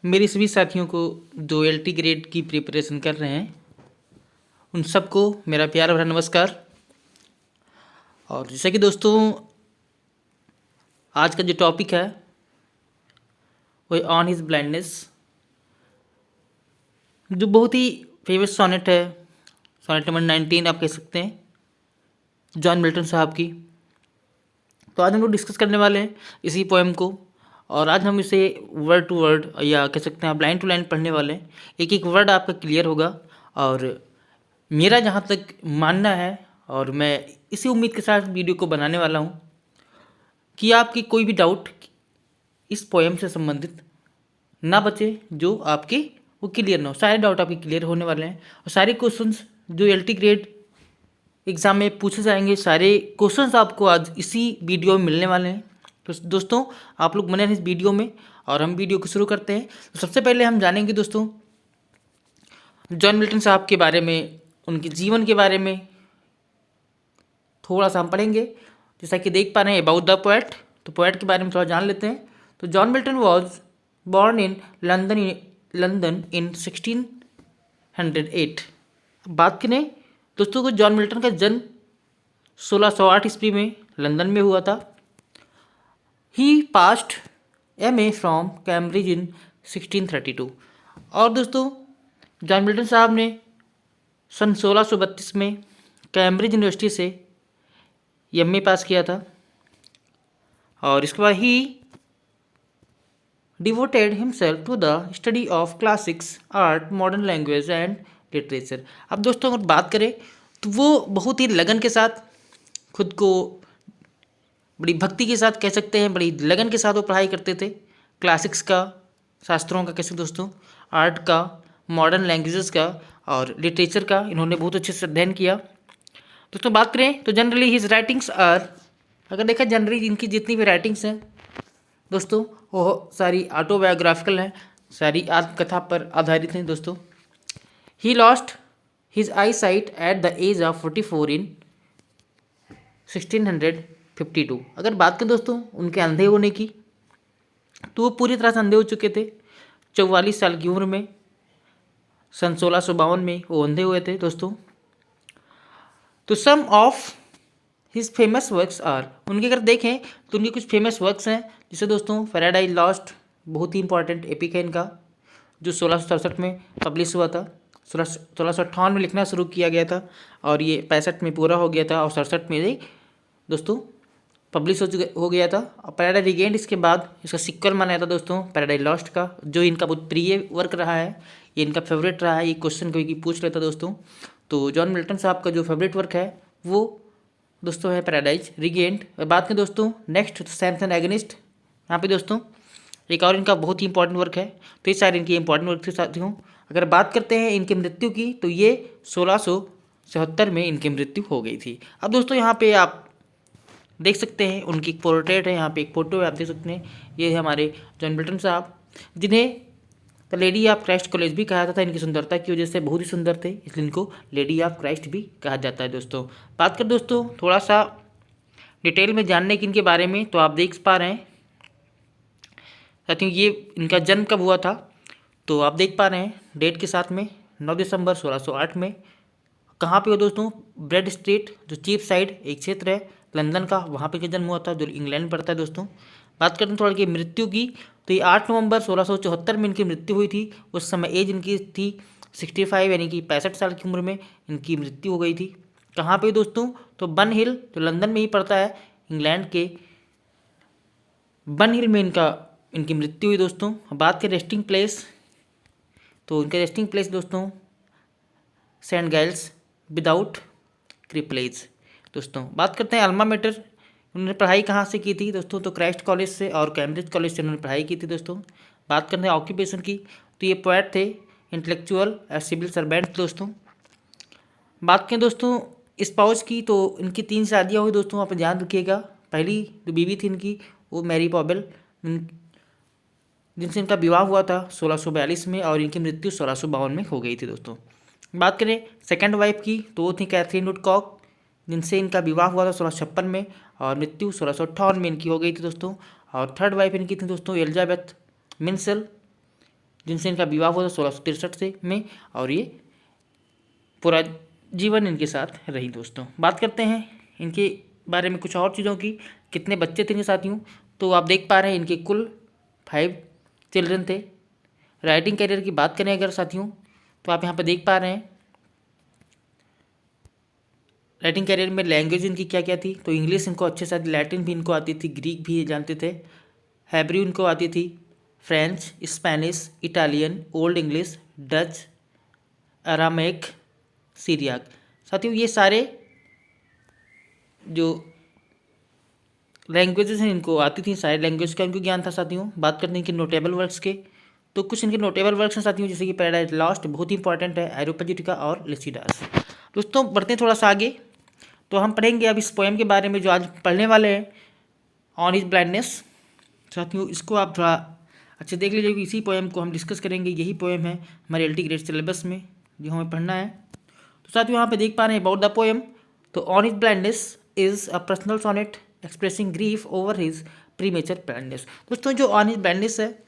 मेरे सभी साथियों को जो एलटी ग्रेड की प्रिपरेशन कर रहे हैं उन सबको मेरा प्यार भरा नमस्कार। और जैसा कि दोस्तों आज का जो टॉपिक है वो ऑन हिज ब्लाइंडनेस, जो बहुत ही फेमस सोनेट है, सोनेट नंबर 19 आप कह सकते हैं, जॉन मिल्टन साहब की। तो आज हम लोग डिस्कस करने वाले हैं इसी पोएम को, और आज हम इसे वर्ड टू वर्ड या कह सकते हैं आप लाइन टू लाइन पढ़ने वाले हैं। एक एक वर्ड आपका क्लियर होगा। और मेरा जहाँ तक मानना है, और मैं इसी उम्मीद के साथ वीडियो को बनाने वाला हूँ कि आपकी कोई भी डाउट इस पोएम से संबंधित ना बचे, जो आपके वो क्लियर ना हो। सारे डाउट आपके क्लियर होने वाले हैं और सारे क्वेश्चंस जो एलटी ग्रेड एग्ज़ाम में पूछे जाएंगे, सारे क्वेश्चंस आपको आज इसी वीडियो में मिलने वाले हैं। तो दोस्तों आप लोग बने रहें इस वीडियो में और हम वीडियो को शुरू करते हैं। तो सबसे पहले हम जानेंगे दोस्तों जॉन मिल्टन साहब के बारे में, उनके जीवन के बारे में थोड़ा सा हम पढ़ेंगे। जैसा कि देख पा रहे हैं अबाउट द पोएट, तो पोएट के बारे में थोड़ा जान लेते हैं। तो John Milton was born in London इन 1608। बात करें दोस्तों को जॉन मिल्टन का जन्म 1608 ईस्वी में लंदन में हुआ था। ही पास्ट MA फ्रॉम कैम्ब्रिज इन 1632। और दोस्तों जॉन मिल्टन साहब ने सन 1632 में कैम्ब्रिज यूनिवर्सिटी से MA पास किया था। और इसके बाद ही devoted himself to the study of classics, art, modern language and literature. अब दोस्तों अगर बात करें तो वो बहुत ही लगन के साथ, खुद को बड़ी भक्ति के साथ कह सकते हैं, बड़ी लगन के साथ वो पढ़ाई करते थे। क्लासिक्स का, शास्त्रों का, कैसे दोस्तों आर्ट का, मॉडर्न लैंग्वेजेस का और लिटरेचर का इन्होंने बहुत अच्छे से अध्ययन किया। दोस्तों बात करें तो जनरली हिज राइटिंग्स आर, अगर देखा जनरली इनकी जितनी भी राइटिंग्स हैं दोस्तों वो सारी ऑटोबायोग्राफिकल हैं, सारी आत्मकथा पर आधारित हैं दोस्तों। He lost his eye sight at the age of 44 in 1652। अगर बात करें दोस्तों उनके अंधे होने की, तो वो पूरी तरह से अंधे हो चुके थे 44 साल की उम्र में। सन 1652 में वो अंधे हुए थे दोस्तों। तो some of his famous works are, उनके अगर देखें तो उनके कुछ फेमस वर्क्स हैं, जिसे दोस्तों पैराडाइज लॉस्ट बहुत ही इंपॉर्टेंट एपिक है इनका, जो 1667 में पब्लिश हुआ था। 1658 में लिखना शुरू किया गया था और ये 65 में पूरा हो गया था और 67 में ये दोस्तों पब्लिश हो गया था। और पैराडाइज रिगेंड इसके बाद इसका सिक्वल माना था दोस्तों पैराडाइज लॉस्ट का, जो इनका बहुत प्रिय वर्क रहा है, ये इनका फेवरेट रहा है। ये क्वेश्चन कोई पूछ लेता दोस्तों, तो जॉन मिल्टन साहब का जो फेवरेट वर्क है वो दोस्तों है पैराडाइज रिगेंड। और बात करें दोस्तों नेक्स्ट सेंस एंड एगनिस्ट, यहाँ पे दोस्तों एक और इनका बहुत ही इंपॉर्टेंट वर्क है। तो ये सारे इनके इंपॉर्टेंट वर्क थे साथियों। अगर बात करते हैं इनकी मृत्यु की, तो ये 1677 में इनकी मृत्यु हो गई थी। अब दोस्तों यहाँ पे आप देख सकते हैं उनकी एक पोर्ट्रेट है, यहाँ पे एक फोटो है, आप देख सकते हैं। ये है हमारे जॉन मिल्टन साहब, जिन्हें लेडी ऑफ क्राइस्ट कॉलेज भी कहा जाता है। इनकी सुंदरता की वजह से बहुत ही सुंदर थे, इसलिए इनको लेडी ऑफ क्राइस्ट भी कहा जाता है दोस्तों। बात कर दोस्तों थोड़ा सा डिटेल में जानने की इनके बारे में, तो आप देख पा रहे हैं साथियों ये इनका जन्म कब हुआ था, तो आप देख पा रहे हैं डेट के साथ में 9 दिसंबर 1608 में। कहाँ पे हो दोस्तों, ब्रेड स्ट्रीट, जो चीप साइड एक क्षेत्र है लंदन का, वहाँ पे जन्म हुआ था, जो इंग्लैंड पड़ता है दोस्तों। बात करते हैं थोड़ा की मृत्यु की, तो ये 8 नवंबर 1674 में इनकी मृत्यु हुई थी। उस समय एज इनकी थी 65, यानी कि 65 साल की उम्र में इनकी मृत्यु हो गई थी। कहाँ पे दोस्तों, तो बन हिल, जो लंदन में ही पड़ता है, इंग्लैंड के बन हिल में इनकी मृत्यु हुई दोस्तों। बात करें रेस्टिंग प्लेस, तो इनका रेस्टिंग प्लेस दोस्तों सेंट गाइल्स विदाउट क्रिपलेज दोस्तों। बात करते हैं अल्मा मैटर, उन्होंने पढ़ाई कहाँ से की थी दोस्तों, तो क्राइस्ट कॉलेज से और कैम्ब्रिज कॉलेज से उन्होंने पढ़ाई की थी दोस्तों। बात करते हैं ऑक्यूपेशन की, तो ये पोएट थे, इंटेलेक्चुअल और सिविल सर्वेंट दोस्तों। बात करें दोस्तों स्पाउस की, तो इनकी 3 शादियाँ हुई दोस्तों, आप ध्यान रखिएगा। पहली जो बीवी थी इनकी वो मैरी पॉबेल, जिनसे इनका विवाह हुआ था 1642 में और इनकी मृत्यु 1652 में हो गई थी दोस्तों। बात करें सेकंड वाइफ की, तो वो थी कैथरीन वुडकॉक, जिनसे इनका विवाह हुआ था 1656 में और मृत्यु 1658 में इनकी हो गई थी दोस्तों। और थर्ड वाइफ इनकी थी दोस्तों एलिजाबेथ मिन्सेल, जिनसे इनका विवाह हुआ था 1663 से में, और ये पूरा जीवन इनके साथ रही दोस्तों। बात करते हैं इनके बारे में कुछ और चीज़ों की, कितने बच्चे थे इनके साथियों, तो आप देख पा रहे हैं इनके कुल 5 चिल्ड्रन थे। राइटिंग करियर की बात करें अगर साथियों, तो आप यहाँ पर देख पा रहे हैं राइटिंग करियर में लैंग्वेज इनकी क्या क्या थी, तो इंग्लिश इनको अच्छे से, लैटिन भी इनको आती थी, ग्रीक भी जानते थे, हैब्रू इनको आती थी, French, Spanish, Italian, Old English, Dutch, Aramaic, Syriac. साथियों ये सारे जो लैंग्वेजेस हैं इनको आती थी, सारे लैंग्वेज का इनको ज्ञान था साथियों। बात करते हैं इनके नोटेबल वर्क्स के, तो कुछ इनके नोटेबल वर्क्स हैं साथियों, जैसे कि पैराडाइज लॉस्ट बहुत ही इंपॉर्टेंट है, एरोपाजिटिका और लिसिडास। दोस्तों बढ़ते हैं थोड़ा सा आगे, तो हम पढ़ेंगे अब इस पोएम के बारे में जो आज पढ़ने वाले हैं, ऑन हिज ब्लाइंडनेस। साथियों इसको आप थोड़ा अच्छे देख लीजिए, इसी पोएम को हम डिस्कस करेंगे, यही पोएम है हमारे एलटी ग्रेड सिलेबस में जो हमें पढ़ना है। तो साथियों यहाँ पे देख पा रहे हैं अबाउट द पोएम, तो on his blindness is a personal sonnet expressing grief over his premature blindness. दोस्तों जो ऑन हिज ब्लाइंडनेस है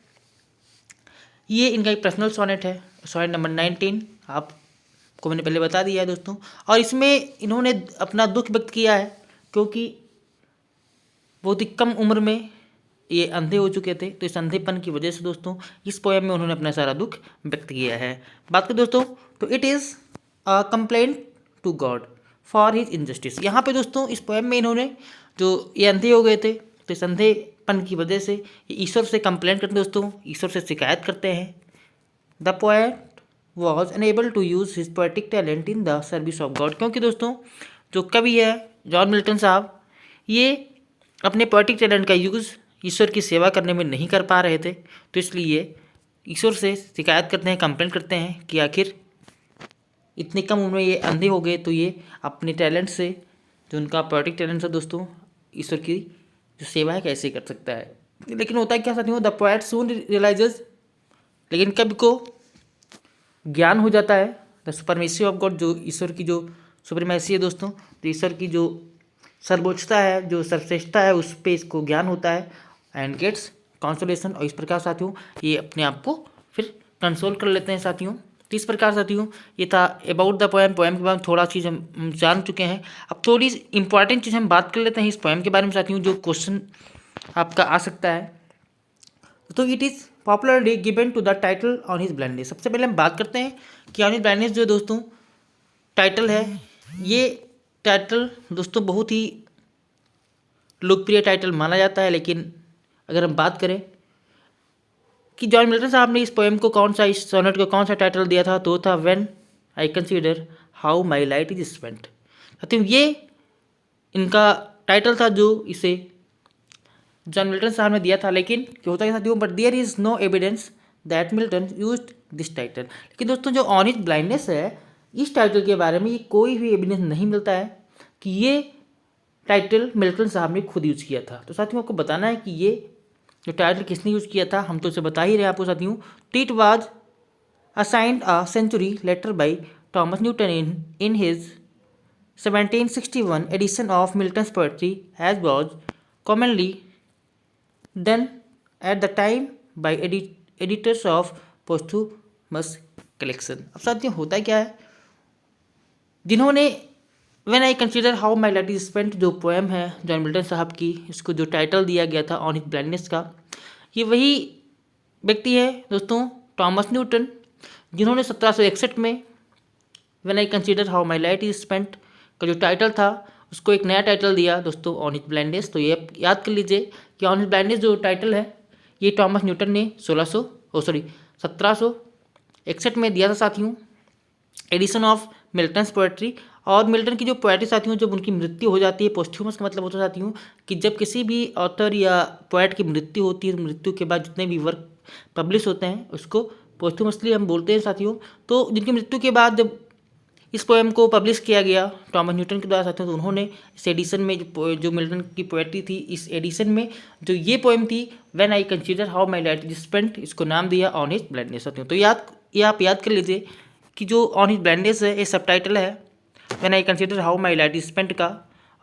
ये इनका एक पर्सनल सोनेट है, सोनेट नंबर 19 आपको मैंने पहले बता दिया है दोस्तों। और इसमें इन्होंने अपना दुख व्यक्त किया है, क्योंकि बहुत ही कम उम्र में ये अंधे हो चुके थे, तो इस अंधेपन की वजह से दोस्तों इस पोएम में उन्होंने अपना सारा दुख व्यक्त किया है। बात करें दोस्तों, तो it is a complaint to God for his injustice. यहाँ पे दोस्तों इस पोएम में इन्होंने जो ये अंधे हो गए थे, तो इस अंधेपन की वजह से ये ईश्वर से कंप्लेंट करते हैं दोस्तों, ईश्वर से शिकायत करते हैं। The poet was unable to use his poetic talent in the service of God, क्योंकि दोस्तों जो कवि है जॉन मिल्टन साहब, ये अपने पोएटिक टैलेंट का यूज़ ईश्वर की सेवा करने में नहीं कर पा रहे थे, तो इसलिए ईश्वर से शिकायत करते हैं, कंप्लेंट करते हैं कि आखिर इतनी कम उम्र में ये अंधे हो गए, तो ये अपने टैलेंट से, जो उनका पोएटिक टैलेंट है दोस्तों, ईश्वर की जो सेवा है कैसे कर सकता है। लेकिन होता है क्या साथियों, द पोएट सून रियलाइजेज, लेकिन कवि को ज्ञान हो जाता है द सुपरमेसी ऑफ गॉड, जो ईश्वर की जो सुपरमेसी है दोस्तों, तो ईश्वर की जो सर्वोच्चता है, जो सर्वश्रेष्ठता है, उस पर इसको ज्ञान होता है, एंड गेट्स कंसोलेशन। और इस प्रकार साथियों ये अपने आप को फिर कंसोल कर लेते हैं साथियों। तो इस प्रकार साथियों ये था अबाउट द पोएम। पोएम के बारे में थोड़ा चीज़ हम जान चुके हैं, अब थोड़ी इंपॉर्टेंट चीज़ हम बात कर लेते हैं इस पोएम के बारे में साथियों, जो क्वेश्चन आपका आ सकता है। तो it is popularly given to the title on his blindness. सबसे पहले हम बात करते हैं कि ऑन हिज ब्लाइंडनेस जो दोस्तों टाइटल है, ये टाइटल दोस्तों बहुत ही लोकप्रिय टाइटल माना जाता है। लेकिन अगर हम बात करें कि जॉन मिल्टन साहब ने इस पोएम को कौन सा, इस सोनेट को कौन सा टाइटल दिया था, तो था when I consider how my light is spent. साथियों ये इनका टाइटल था जो इसे जॉन मिल्टन साहब ने दिया था। लेकिन क्या होता है साथियों, but there is no evidence that Milton used this title. लेकिन दोस्तों जो ऑन हिज ब्लाइंडनेस है, इस टाइटल के बारे में ये कोई भी एविडेंस नहीं मिलता है कि ये टाइटल मिल्टन साहब ने खुद यूज़ किया था। तो साथियों आपको बताना है कि ये जो टाइटल किसने यूज़ किया था, हम तो इसे बता ही रहे आपको साथियों। It was assigned a century later by Thomas Newton in his 1761 edition of Milton's poetry, as was commonly done at the time by editors of posthumous collection. अब साथियों होता क्या है, जिन्होंने when I consider how my life is spent जो poem है John Milton साहब की, इसको जो टाइटल दिया गया था ऑन हिज ब्लाइंडनेस का, ये वही व्यक्ति है दोस्तों थॉमस न्यूटन, जिन्होंने 1761 में when I consider how my life is spent का जो टाइटल था, उसको एक नया टाइटल दिया दोस्तों ऑन हिज ब्लाइंडनेस। तो ये याद कर लीजिए कि ऑन हिज ब्लाइंडनेस जो टाइटल है ये थॉमस न्यूटन ने 1761 में दिया था साथियों, एडिशन ऑफ मिल्टन्स पोएट्री। और मिल्टन की जो पोएट्री साथियों, जब उनकी मृत्यु हो जाती है, पोस्ट्यूमस का मतलब होता है साथियों कि जब किसी भी ऑथर या पोएट की मृत्यु होती है, तो मृत्यु के बाद जितने भी वर्क पब्लिश होते हैं उसको पोस्ट्यूमसली हम बोलते हैं साथियों। तो जिनकी मृत्यु के बाद जब इस पोएम को पब्लिश किया गया थॉमस न्यूटन के द्वारा साथियों, तो उन्होंने इस एडिशन में जो मिल्टन की पोएट्री थी, इस एडिशन में जो ये पोएम थी when I consider how my life is spent, इसको नाम दिया ऑन हिज ब्लाइंडनेस साथियों। तो ये आप याद कर लीजिए कि जो ऑन हिज ब्लाइंडनेस है ये सब टाइटल है when I consider how my life is spent का,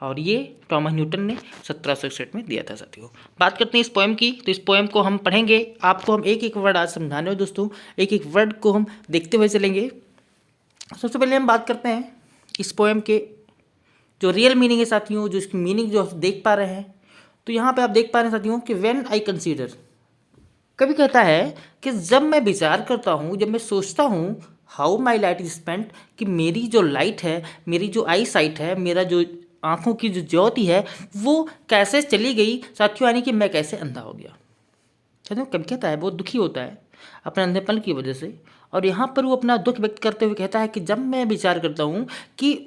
और ये टॉमस न्यूटन ने 1761 में दिया था साथियों। बात करते हैं इस पोएम की, तो इस पोएम को हम पढ़ेंगे, आपको हम एक एक वर्ड आज समझाने हो दोस्तों, एक एक वर्ड को हम देखते हुए चलेंगे। सबसे पहले हम बात करते हैं इस पोएम के जो रियल मीनिंग है साथियों, जो इसकी मीनिंग जो आप देख पा रहे हैं। तो यहाँ पे आप देख पा रहे हैं साथियों कि व्हेन आई कंसीडर, कभी कहता है कि जब मैं विचार करता हूँ, जब मैं सोचता हूँ, how my light is spent, कि मेरी जो लाइट है, मेरी जो आई साइट है, मेरा जो आँखों की जो ज्योति है वो कैसे चली गई साथियों, यानी कि मैं कैसे अंधा हो गया। साथियों कभी कहता है, बहुत दुखी होता है अपने अंधेपन की वजह से, और यहाँ पर वो अपना दुख व्यक्त करते हुए कहता है कि जब मैं विचार करता हूँ कि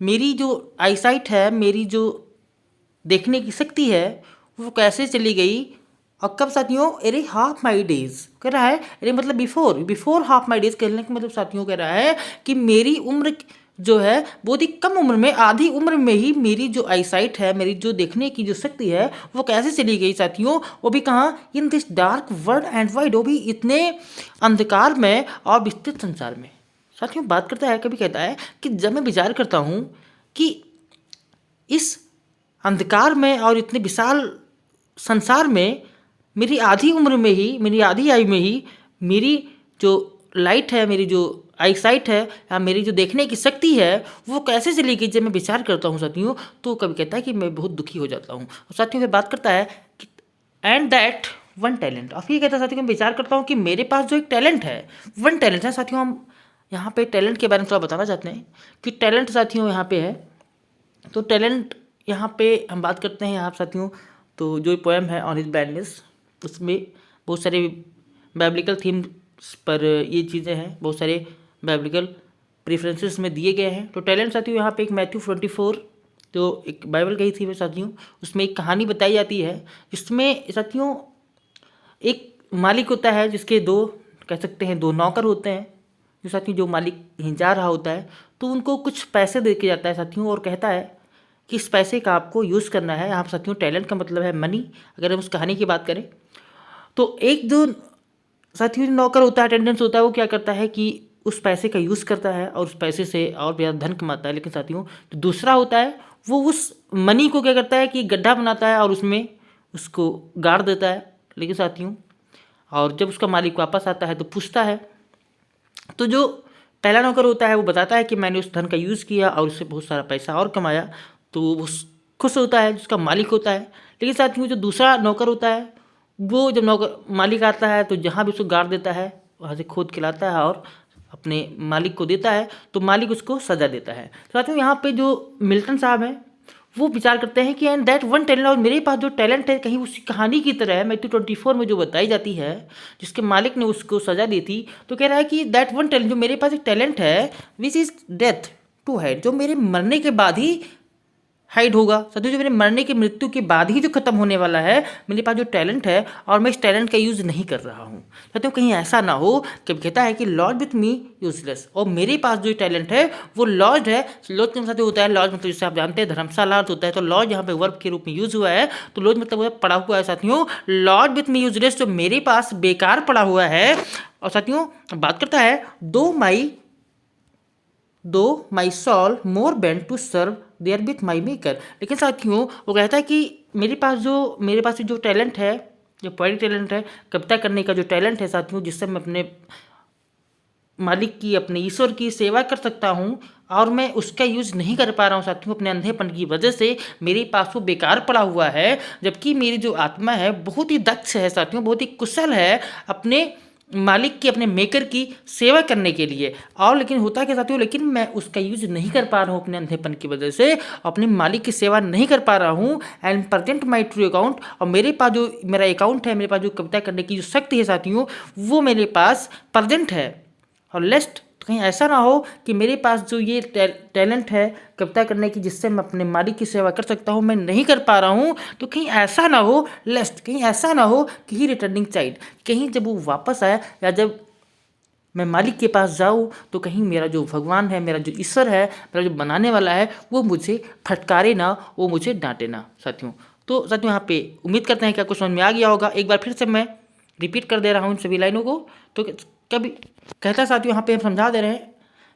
मेरी जो आईसाइट है, मेरी जो देखने की शक्ति है वो कैसे चली गई, और कब साथियों, अरे हाफ माई डेज कह रहा है, अरे मतलब बिफोर हाफ माई डेज कहने का मतलब साथियों कह रहा है कि मेरी उम्र जो है बहुत ही कम उम्र में, आधी उम्र में ही मेरी जो आईसाइट है, मेरी जो देखने की जो शक्ति है वो कैसे चली गई साथियों, वो भी कहाँ, in this dark world and wide, वो भी इतने अंधकार में और विस्तृत संसार में। साथियों बात करता है, कभी कहता है कि जब मैं विचार करता हूँ कि इस अंधकार में और इतने विशाल संसार में मेरी आधी उम्र में ही, मेरी आधी आयु में ही मेरी जो लाइट है, मेरी जो आईसाइट है, या मेरी जो देखने की शक्ति है वो कैसे चली गई, जब मैं विचार करता हूँ साथियों, तो कभी कहता है कि मैं बहुत दुखी हो जाता हूँ। और साथियों फिर बात करता है कि एंड दैट वन टैलेंट, और फिर कहता है साथियों, मैं विचार करता हूँ कि मेरे पास जो एक टैलेंट है, वन टैलेंट है साथियों। हम यहाँ पे टैलेंट के बारे में थोड़ा बताना चाहते हैं कि टैलेंट साथियों यहाँ पे है, तो टैलेंट यहाँ पे हम बात करते हैं यहाँ साथियों। तो जो पोएम है ऑन हिज ब्लाइंडनेस, उसमें बहुत सारे बाइब्लिकल थीम्स पर ये चीज़ें हैं, बहुत सारे बाइब्लिकल प्रेफरेंसेस में दिए गए हैं। तो टैलेंट साथियों यहाँ पे एक मैथ्यू 24 जो एक बाइबल गई थी साथियों, उसमें एक कहानी बताई जाती है, जिसमें साथियों एक मालिक होता है जिसके दो, कह सकते हैं दो नौकर होते हैं, जो साथियों जो मालिक कहीं जा रहा होता है तो उनको कुछ पैसे दे के जाता है साथियों, और कहता है कि इस पैसे का आपको यूज़ करना है। यहाँ साथियों टैलेंट का मतलब है मनी, अगर हम उस कहानी की बात करें। तो एक जो साथियों नौकर होता है, अटेंडेंस होता है, वो क्या करता है कि उस पैसे का यूज़ करता है और उस पैसे से और ज़्यादा धन कमाता है। लेकिन साथियों जो दूसरा होता है वो उस मनी को क्या करता है कि गड्ढा बनाता है और उसमें उसको गाड़ देता है। लेकिन साथियों और जब उसका मालिक वापस आता है तो पूछता है, तो जो पहला नौकर होता है वो बताता है कि मैंने उस धन का यूज़ किया और उससे बहुत सारा पैसा और कमाया, तो वो खुश होता है जिसका मालिक होता है। लेकिन साथियों जो दूसरा नौकर होता है, वो जब नौकर मालिक आता है तो जहाँ भी उसको गाड़ देता है वहाँ से खोद के लाता है और अपने मालिक को देता है, तो मालिक उसको सजा देता है। साथियों यहाँ पे जो मिल्टन साहब हैं वो विचार करते हैं कि एंड दैट वन टैलेंट, और मेरे पास जो टैलेंट है कहीं उसी कहानी की तरह है, मैथ्यू 24 में जो बताई जाती है जिसके मालिक ने उसको सजा दी थी। तो कह रहा है कि दैट वन टैलेंट, जो मेरे पास एक टैलेंट है, which is death to hide, जो मेरे मरने के बाद ही हाइड होगा। साथियों जो मेरे मरने की मृत्यु के बाद ही जो खत्म होने वाला है, मेरे पास जो टैलेंट है और मैं इस टैलेंट का यूज़ नहीं कर रहा हूँ। साथियों कहीं ऐसा ना हो कि कहता है कि लॉज विथ मी यूजलेस, और मेरे पास जो टैलेंट है वो लॉज है। लॉज के साथ होता है, लॉज मतलब जैसे आप जानते हैं धर्मशाला अर्थ होता है, तो लॉज यहाँ पे वर्ब के रूप में यूज हुआ है, तो लॉज मतलब पड़ा हुआ है साथियों। लॉज विथ मी यूजलेस, जो मेरे पास बेकार पड़ा हुआ है। और साथियों बात करता है though my soul more bent to serve therewith my maker. लेकिन साथियों वो कहता है कि मेरे पास जो टैलेंट है, जो पोएटिक टैलेंट है, कविता करने का जो टैलेंट है साथियों, जिससे मैं अपने मालिक की, अपने ईश्वर की सेवा कर सकता हूँ, और मैं उसका यूज़ नहीं कर पा रहा हूँ साथियों अपने अंधेपन की वजह से, मेरे पास वो बेकार पड़ा हुआ है। जबकि मेरी जो आत्मा है बहुत ही दक्ष है साथियों, बहुत ही कुशल है अपने मालिक की, अपने मेकर की सेवा करने के लिए। और लेकिन होता क्या साथियों, लेकिन मैं उसका यूज नहीं कर पा रहा हूँ अपने अंधेपन की वजह से, अपने मालिक की सेवा नहीं कर पा रहा हूँ। And present my true account, और मेरे पास जो मेरा अकाउंट है, मेरे पास जो कविता करने की जो शक्ति है साथियों, वो मेरे पास प्रेजेंट है। और लेस्ट, तो कहीं ऐसा ना हो कि मेरे पास जो ये टैलेंट है कविता करने की, जिससे मैं अपने मालिक की सेवा कर सकता हूँ, मैं नहीं कर पा रहा हूँ। तो कहीं ऐसा ना हो, लेस्ट, कहीं ऐसा ना हो कि ही रिटर्निंग चाइल्ड, कहीं जब वो वापस आए या जब मैं मालिक के पास जाऊँ तो कहीं मेरा जो भगवान है, मेरा जो ईश्वर है, मेरा जो बनाने वाला है, वो मुझे फटकारे ना, वो मुझे डांटे ना साथियों। तो साथियों यहाँ पे उम्मीद करते हैं कि आपको समझ में आ गया होगा। एक बार फिर से मैं रिपीट कर दे रहा हूँ इन सभी लाइनों को। तो कभी कहता साथियों यहाँ पे हम समझा दे रहे हैं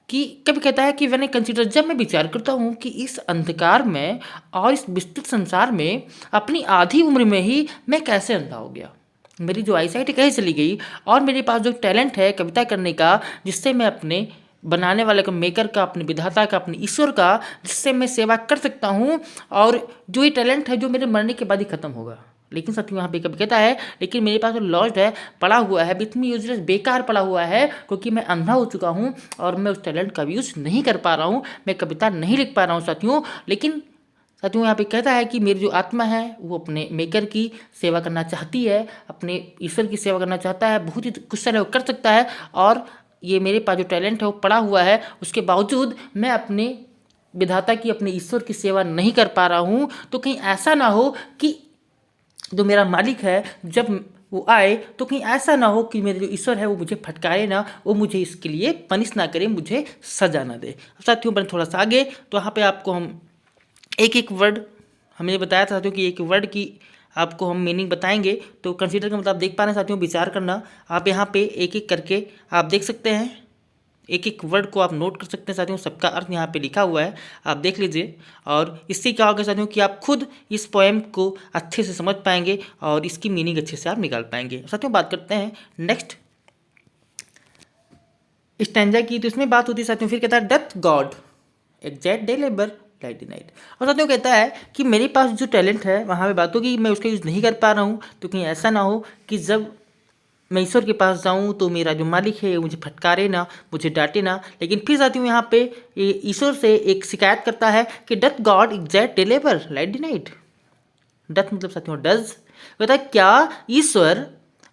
कि कभी कहता है कि मैंने कंसिडर, जब मैं विचार करता हूँ कि इस अंधकार में और इस विस्तृत संसार में अपनी आधी उम्र में ही मैं कैसे अंधा हो गया, मेरी जो आईसाइट कहीं चली गई, और मेरे पास जो टैलेंट है कविता करने का, जिससे मैं अपने बनाने वाले का, मेकर का, अपने विधाता का, अपने ईश्वर का, जिससे मैं सेवा कर सकता हूँ, और जो ये टैलेंट है जो मेरे मरने के बाद ही खत्म होगा। लेकिन साथियों यहाँ पे कभी कहता है लेकिन मेरे पास जो लॉस्ट है, पड़ा हुआ है, विथ मी यूजलेस, बेकार पड़ा हुआ है, क्योंकि मैं अंधा हो चुका हूँ और मैं उस टैलेंट का यूज़ नहीं कर पा रहा हूँ, मैं कविता नहीं लिख पा रहा हूँ साथियों। लेकिन साथियों यहाँ पे कहता है कि मेरी जो आत्मा है वो अपने मेकर की सेवा करना चाहती है, अपने ईश्वर की सेवा करना चाहता है, बहुत ही कुशल है, वो कर सकता है, और ये मेरे पास जो टैलेंट है वो पड़ा हुआ है, उसके बावजूद मैं अपने विधाता की, अपने ईश्वर की सेवा नहीं कर पा रहा हूँ। तो कहीं ऐसा ना हो कि जो मेरा मालिक है जब वो आए तो कहीं ऐसा ना हो कि मेरे जो ईश्वर है वो मुझे फटकारे ना, वो मुझे इसके लिए पनिश ना करे, मुझे सजा ना दे। साथियों पर थोड़ा सा आगे, तो यहाँ पे आपको हम एक एक वर्ड, हमने बताया था साथियों कि एक वर्ड की आपको हम मीनिंग बताएंगे। तो कंसीडर का मतलब आप देख पा रहे हैं साथियों, विचार करना। आप यहाँ पे एक एक करके आप देख सकते हैं, एक एक वर्ड को आप नोट कर सकते हैं साथियों, सबका अर्थ यहाँ पे लिखा हुआ है, आप देख लीजिए। और इससे क्या होगा साथियों कि आप खुद इस पोएम को अच्छे से समझ पाएंगे और इसकी मीनिंग अच्छे से आप निकाल पाएंगे। साथियों बात करते हैं नेक्स्ट स्टैंजा की, तो इसमें बात होती है साथियों, फिर कहता है death God exact day labour light the night. और साथियों कहता है कि मेरे पास जो टैलेंट है वहाँ पे बात होगी, मैं उसका यूज़ नहीं कर पा रहा हूँ, तो कहीं ऐसा ना हो कि जब मैं ईश्वर के पास जाऊँ तो मेरा जो मालिक है मुझे फटकारे ना, मुझे डांटे ना। लेकिन फिर साथियों यहाँ पे ईश्वर से एक शिकायत करता है कि doth God exact deliver light the night. Doth मतलब साथियों डज, कहता है क्या ईश्वर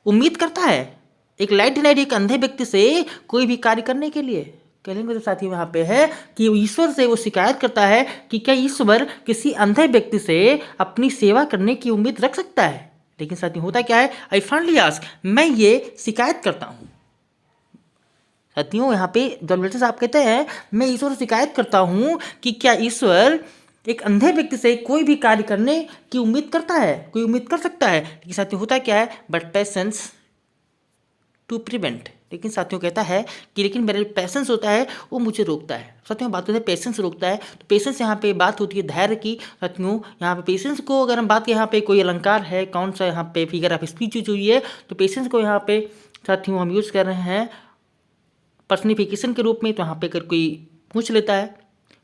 उम्मीद करता है एक लाइट नाइट, एक अंधे व्यक्ति से कोई भी कार्य करने के लिए। कहेंगे तो साथियों यहाँ पे है कि ईश्वर से वो शिकायत करता है कि क्या ईश्वर किसी अंधे व्यक्ति से अपनी सेवा करने की उम्मीद रख सकता है। लेकिन साथियों होता क्या है, आई फाइनली आस्क, मैं ये शिकायत करता हूँ। साथियों यहाँ पे जॉन मिल्टन साहब कहते हैं मैं ईश्वर से शिकायत करता हूँ कि क्या ईश्वर एक अंधे व्यक्ति से कोई भी कार्य करने की उम्मीद करता है, कोई उम्मीद कर सकता है। लेकिन साथियों होता क्या है, बट पेशेंस टू प्रिवेंट। लेकिन साथियों कहता है कि लेकिन मेरा जो पेशेंस होता है वो मुझे रोकता है। साथियों बात करते हैं पेशेंस रोकता है, तो पेशेंस यहाँ पे बात होती है धैर्य की। साथियों यहाँ पे पेशेंस को अगर हम बात, यहाँ पे कोई अलंकार है, कौन सा यहाँ पे फिगर ऑफ स्पीच यूज हुई है, तो पेशेंस को यहाँ पे साथियों हम यूज़ कर रहे हैं पर्सनिफिकेशन के रूप में। तो यहाँ पे अगर कोई पूछ लेता है,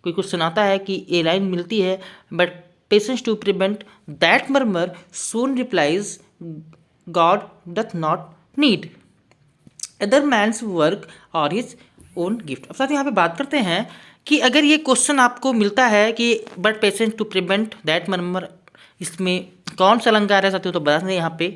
कोई कुछ सुनाता है कि ये लाइन मिलती है, but patience to prevent that murmur soon replies God doth not need other man's work or his own gift. अब साथ यहाँ पे बात करते हैं कि अगर ये क्वेश्चन आपको मिलता है कि but patience to prevent that murmur, इसमें कौन सा अलंकार है साथियों, तो बता दें यहाँ पे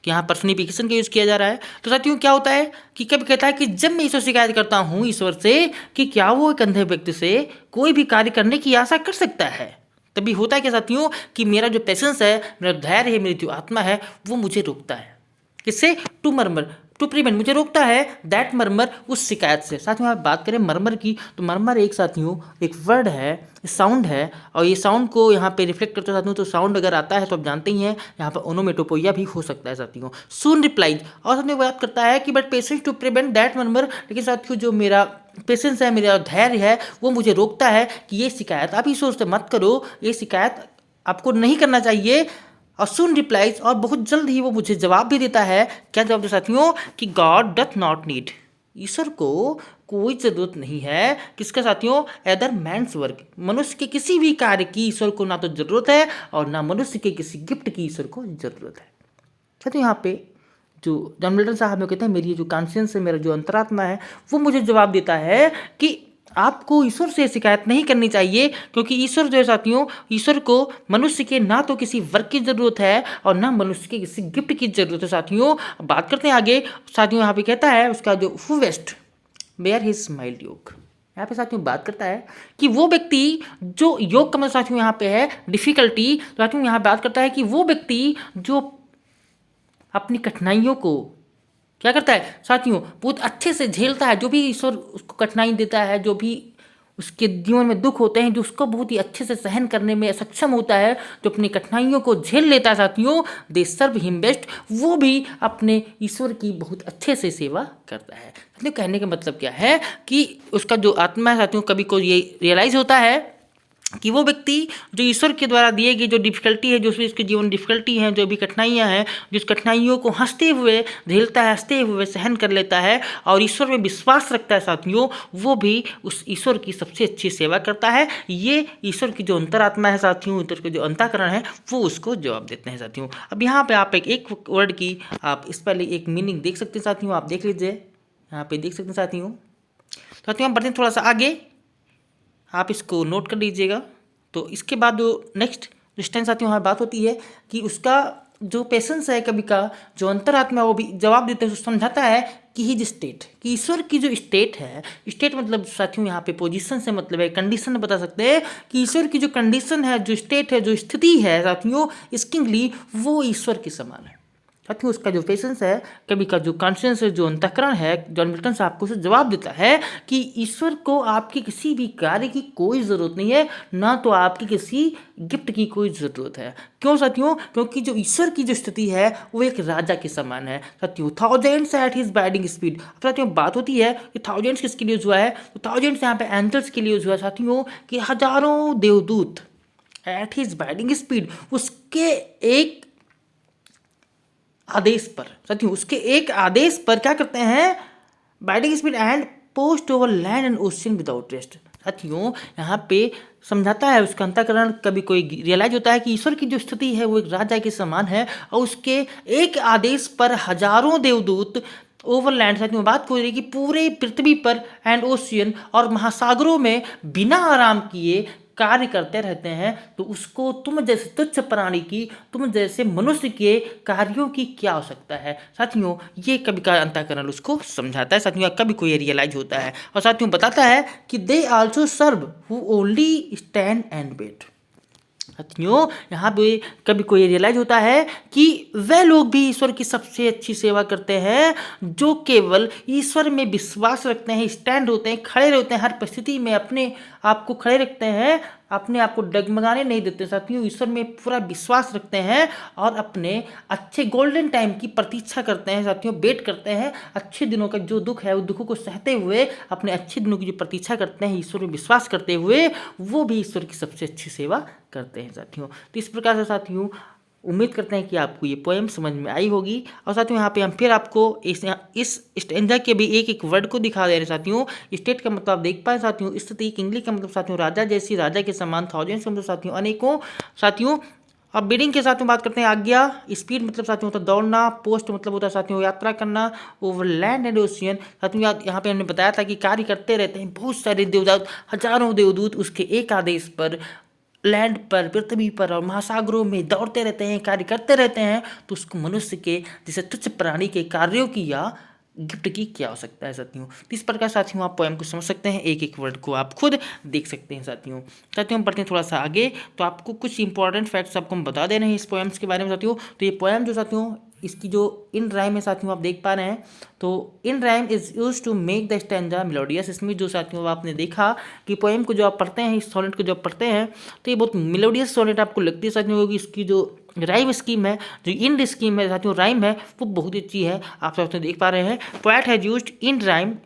कि यहाँ पर्सनिफिकेशन का यूज़ किया जा रहा है। तो साथियों क्या होता है कि कब कहता है कि जब मैं ईश्वर शिकायत करता हूँ ईश्वर से कि क्या वो एक अंधे व्यक्ति से कोई भी कार्य करने की आशा कर सकता है, तभी होता है क्या साथियों कि मेरा जो पेशेंस है, मेरा धैर्य है, मेरी जो आत्मा है वो मुझे रोकता है। किससे? टू मर्मर, टू प्रिवेंट, मुझे रोकता है दैट मर्मर, उस शिकायत से। साथियों आप बात करें मर्मर की, तो मर्मर एक साथियों एक वर्ड है, साउंड है, और ये साउंड को यहाँ पे रिफ्लेक्ट करते साथियों। तो साउंड अगर आता है तो आप जानते ही हैं यहाँ पर ओनोमेटोपोइया भी हो सकता है साथियों। सून रिप्लाइज, और साथियों बात करता है कि but patience to prevent that murmur, लेकिन साथियों जो मेरा पेशेंस है, मेरा धैर्य है, वो मुझे रोकता है कि ये शिकायत आप ईश्वर से मत करो, ये शिकायत आपको नहीं करना चाहिए। और सुन रिप्लाइज, और बहुत जल्द ही वो मुझे जवाब भी देता है। क्या जवाब देता साथियों कि गॉड डथ नॉट नीड, ईश्वर को कोई ज़रूरत नहीं है किसका साथियों, अदर मैन्स वर्क, मनुष्य के किसी भी कार्य की ईश्वर को ना तो ज़रूरत है और ना मनुष्य के किसी गिफ्ट की ईश्वर को ज़रूरत है। साथियों यहाँ पे जो जॉन मिल्टन साहब कहते हैं मेरी जो कॉन्शियंस है, मेरा जो अंतरात्मा है, वो मुझे जवाब देता है कि आपको ईश्वर से शिकायत नहीं करनी चाहिए, क्योंकि ईश्वर जो है साथियों, ईश्वर को मनुष्य के ना तो किसी वर्क की ज़रूरत है और ना मनुष्य के किसी गिफ्ट की ज़रूरत है। साथियों बात करते हैं आगे, साथियों यहाँ पे कहता है उसका जो who best bear his mild yoke. यहाँ पे साथियों बात करता है कि वो व्यक्ति जो योग का मतलब साथियों यहाँ पे है डिफिकल्टी। साथियों यहाँ बात करता है कि वो व्यक्ति जो अपनी कठिनाइयों को क्या करता है साथियों, बहुत अच्छे से झेलता है, जो भी ईश्वर उसको कठिनाई देता है, जो भी उसके जीवन में दुख होते हैं, जो उसको बहुत ही अच्छे से सहन करने में सक्षम होता है, जो अपनी कठिनाइयों को झेल लेता है साथियों, दे सर्व हिम बेस्ट, वो भी अपने ईश्वर की बहुत अच्छे से सेवा करता है। साथियों कहने का मतलब क्या है कि उसका जो आत्मा है साथियों, कभी को ये रियलाइज होता है कि वो व्यक्ति जो ईश्वर के द्वारा दिए गए जो डिफिकल्टी है, जो इसके जीवन डिफिकल्टी है, जो भी कठिनाइयाँ हैं, जिस कठिनाइयों को हंसते हुए झेलता है, हंसते हुए सहन कर लेता है और ईश्वर में विश्वास रखता है साथियों, वो भी उस ईश्वर की सबसे अच्छी सेवा करता है। ये ईश्वर की जो अंतरात्मा है साथियों, ईश्वर के जो अंतःकरण है, वो उसको जवाब देते हैं साथियों। अब यहाँ पे आप एक वर्ड की आप इस पहले एक मीनिंग देख सकते हैं साथियों, आप देख लीजिए, यहाँ पे देख सकते हैं साथियों। साथियों हम बढ़ते हैं थोड़ा सा आगे, आप इसको नोट कर लीजिएगा। तो इसके बाद जो नेक्स्ट जिस टाइम साथियों हमारी बात होती है कि उसका जो पेशेंस है, कवि का जो अंतरात्मा, वो भी जवाब देते हैं, समझाता है कि ही स्टेट, कि ईश्वर की जो स्टेट है, स्टेट मतलब साथियों यहाँ पे पोजीशन से मतलब है, कंडीशन बता सकते हैं कि ईश्वर की जो कंडीशन है, जो स्टेट है, जो स्थिति है साथियों, इसके लिए वो ईश्वर के समान है साथियों। उसका जो पेशेंस है, कवि का जो कॉन्शियस है, जो अंतःकरण है, जॉन मिल्टन साहब को उसे जवाब देता है कि ईश्वर को आपके किसी भी कार्य की कोई ज़रूरत नहीं है, ना तो आपकी किसी गिफ्ट की कोई ज़रूरत है। क्यों साथियों? क्योंकि जो ईश्वर की जो स्थिति है वो एक राजा के समान है साथियों। Thousands at his biding speed. अब साथियों बात होती है कि थाउजेंड्स किसके लिए हुआ है, तो थाउजेंड्स यहाँ पे एंजल्स के लिए हुआ है साथियों, कि हजारों देवदूत एट हिज बाइडिंग स्पीड, उसके एक आदेश पर साथियों, उसके एक आदेश पर क्या करते हैं, biding speed and post over land and ocean without rest. साथियों यहाँ पे समझाता है उसका अंतःकरण, कभी कोई रियलाइज होता है कि ईश्वर की जो स्थिति है वो एक राजा के समान है और उसके एक आदेश पर हजारों देवदूत ओवरलैंड, साथियों बात हो रही कि पूरे पृथ्वी पर एंड ओशियन और महासागरों में बिना आराम किए कार्य करते रहते हैं। तो उसको तुम जैसे तुच्छ प्राणी की, तुम जैसे मनुष्य के कार्यों की क्या आवश्यकता है साथियों। ये कवि का अंतःकरण उसको समझाता है साथियों, कभी को ये रियलाइज होता है और साथियों बताता है कि they also serve who only stand and wait. साथियों यहाँ पे कभी कोई रियलाइज होता है कि वे लोग भी ईश्वर की सबसे अच्छी सेवा करते हैं जो केवल ईश्वर में विश्वास रखते हैं, स्टैंड होते हैं, खड़े रहते हैं, हर परिस्थिति में अपने आप को खड़े रखते हैं, अपने आप को डगमगाने नहीं देते साथियों, ईश्वर में पूरा विश्वास रखते हैं और अपने अच्छे गोल्डन टाइम की प्रतीक्षा करते हैं साथियों, वेट करते हैं। अच्छे दिनों का जो दुख है, उस दुखों को सहते हुए अपने अच्छे दिनों की जो प्रतीक्षा करते हैं, ईश्वर में विश्वास करते हुए, वो भी ईश्वर की सबसे अच्छी सेवा करते हैं साथियों। तो इस प्रकार से साथियों उम्मीद करते हैं कि आपको ये पोएम समझ में आई होगी। और साथियों यहाँ पे हम फिर आपको इस स्टेंजा के भी एक एक वर्ड को दिखा दे रहे हैं साथियों। स्टेट का मतलब आप देख पाए साथियों, स्थिति, किंगली का मतलब साथियों राजा जैसी, राजा के समान, थाउजेंड्स का मतलब साथियों अनेकों साथियों। अब बिडिंग के साथ में बात करते हैं आज्ञा, स्पीड मतलब साथियों होता है दौड़ना, पोस्ट मतलब होता है साथियों यात्रा करना, ओवर लैंड एंड ओशियन साथियों यहाँ पे हमने बताया था कि कार्य करते रहते हैं बहुत सारे देवदूत, हजारों देवदूत उसके एक आदेश पर लैंड पर, पृथ्वी पर और महासागरों में दौड़ते रहते हैं, कार्य करते रहते हैं। तो उसको मनुष्य के जैसे तुच्छ प्राणी के कार्यों की या गिफ्ट की क्या हो सकता है साथियों। तो इस प्रकार साथियों आप पोएम को समझ सकते हैं, एक एक वर्ड को आप खुद देख सकते हैं साथियों। साथियों हम पढ़ते हैं थोड़ा सा आगे, तो आपको कुछ इंपॉर्टेंट फैक्ट्स आपको हम बता दे रहे हैं इस पोएम्स के बारे में साथियों। तो ये पोएम जो साथियों इसकी जो इन राइम है साथियों आप देख पा रहे हैं, तो in rhyme is use to make the stanza melodious. इसमें जो साथियों आपने देखा कि पोएम को जो आप पढ़ते हैं, इस सोनेट को जो आप पढ़ते हैं, तो ये बहुत मेलोडियस सोनेट आपको लगती है साथियों, क्योंकि इसकी जो राइम स्कीम है, जो इंड स्कीम है साथियों, राइम है वो बहुत अच्छी है, आप साथियों देख पा रहे हैं। Poet has used in rhyme,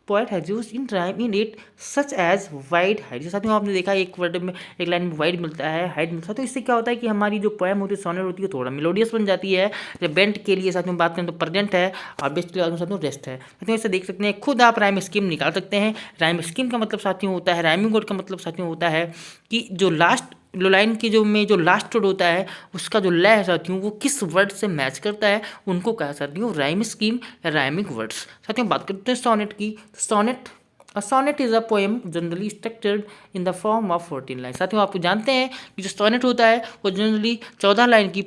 poet has used in rhyme in it such as wide height. साथियों आपने देखा एक वर्ड में, एक लाइन में वाइड मिलता है, हाइट मिलता है, तो इससे क्या होता है कि हमारी जो पोएम होती है, सोनेट होती है, थोड़ा मेलोडियस बन जाती है। जब बेंट के लिए साथियों बात करें तो प्रेजेंट है और बेस्ट के लिए साथियों रेस्ट है। साथियों इसे देख सकते हैं, खुद आप राइम स्कीम निकाल सकते हैं। राइम स्कीम का मतलब साथियों होता है, राइमिंग वर्ड का मतलब साथियों होता है कि जो लास्ट लाइन की जो लास्ट वर्ड होता है उसका जो लय है साथियों, वो किस वर्ड से मैच करता है, उनको कहा साथियों राइम स्कीम या राइमिंग वर्ड्स। साथियों बात करते हैं सोनेट की। Sonnet, A sonnet is a poem generally structured in the form of 14 line. साथियों आप जानते हैं कि जो सोनेट होता है वो जनरली 14 लाइन की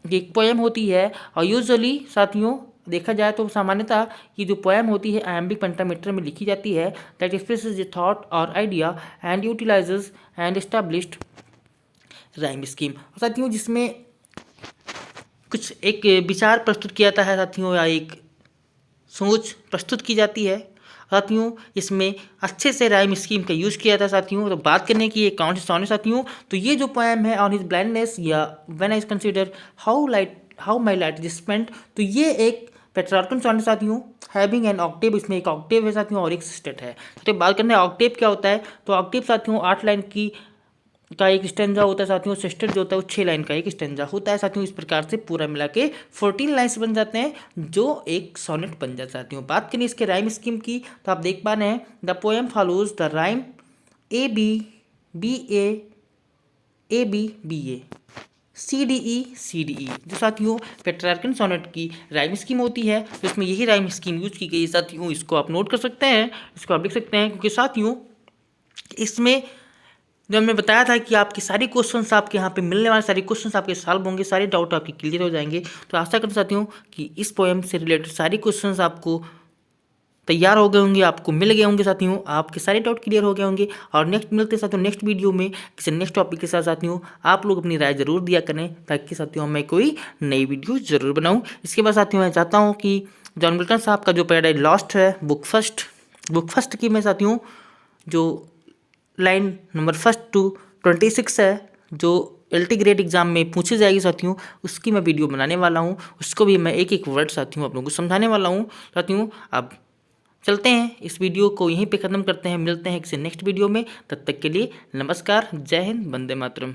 एक पोएम होती है और यूजुअली साथियों देखा जाए तो सामान्यतः ये जो पोएम होती है आयम्बिक पेंटामीटर में लिखी जाती है, दैट एक्सप्रेसेस द थॉट और idea and utilises and established rhyme scheme. साथियों जिसमें कुछ एक विचार प्रस्तुत किया जाता है साथियों, या एक सोच प्रस्तुत की जाती है साथियों इसमें अच्छे से राइम स्कीम का यूज़ किया था साथियों। तो बात करने की एक काउंट सोने साथियों, तो ये जो पोएम है ऑन हिज ब्लाइंडनेस या when I consider how my light is spent, तो ये एक पेट्रार्कन सॉनेट साथियों, हैविंग एन ऑक्टेव, इसमें एक ऑक्टेव है साथियों और एक सिस्टेट है। तो बात करते हैं ऑक्टेव क्या होता है, तो ऑक्टेव साथियों 8 लाइन की का एक स्टेंजा होता है साथियों, सिस्टेट जो होता है वो 6 लाइन का एक स्टेंजा होता है साथियों। इस प्रकार से पूरा मिला के 14 लाइन्स बन जाते हैं जो एक सोनेट बन जाता है साथियों। बात करें इसके राइम स्कीम की, तो आप देख पा रहे हैं the poem follows the rhyme A B B A B A C D E, जो साथियों पेट्रार्कन सोनेट की राइम स्कीम होती है, तो इसमें यही राइम स्कीम यूज की गई है साथियों। इसको आप नोट कर सकते हैं, इसको आप लिख सकते हैं, क्योंकि साथियों इसमें जो हमने बताया था कि आपके सारे क्वेश्चंस आपके यहाँ पे मिलने वाले सारे क्वेश्चंस आपके सॉल्व होंगे, सारे डाउट आपके क्लियर हो जाएंगे। तो आशा करता साथियों कि इस पोएम से रिलेटेड सारे क्वेश्चंस आपको तैयार हो गए होंगे, आपको मिल गए होंगे साथियों, आपके सारे डाउट क्लियर हो गए होंगे। और नेक्स्ट मिलते हैं साथियों नेक्स्ट वीडियो में किसी नेक्स्ट टॉपिक के साथ साथियों। आप लोग अपनी राय जरूर दिया करें ताकि साथियों मैं कोई नई वीडियो जरूर बनाऊँ। इसके बाद साथियों मैं चाहता हूँ कि जॉन मिल्टन साहब का जो पैराडाइज लॉस्ट है बुक फर्स्ट की मैं साथियों जो लाइन नंबर 1 to 26 है, जो LT ग्रेड एग्जाम में पूछी जाएगी साथियों, उसकी मैं वीडियो बनाने वाला हूँ। उसको भी मैं एक एक वर्ड साथियों आप लोगों को समझाने वाला हूँ साथियों। अब चलते हैं, इस वीडियो को यहीं पे ख़त्म करते हैं, मिलते हैं किसी नेक्स्ट वीडियो में। तब तक के लिए नमस्कार, जय हिंद, वंदे मातरम।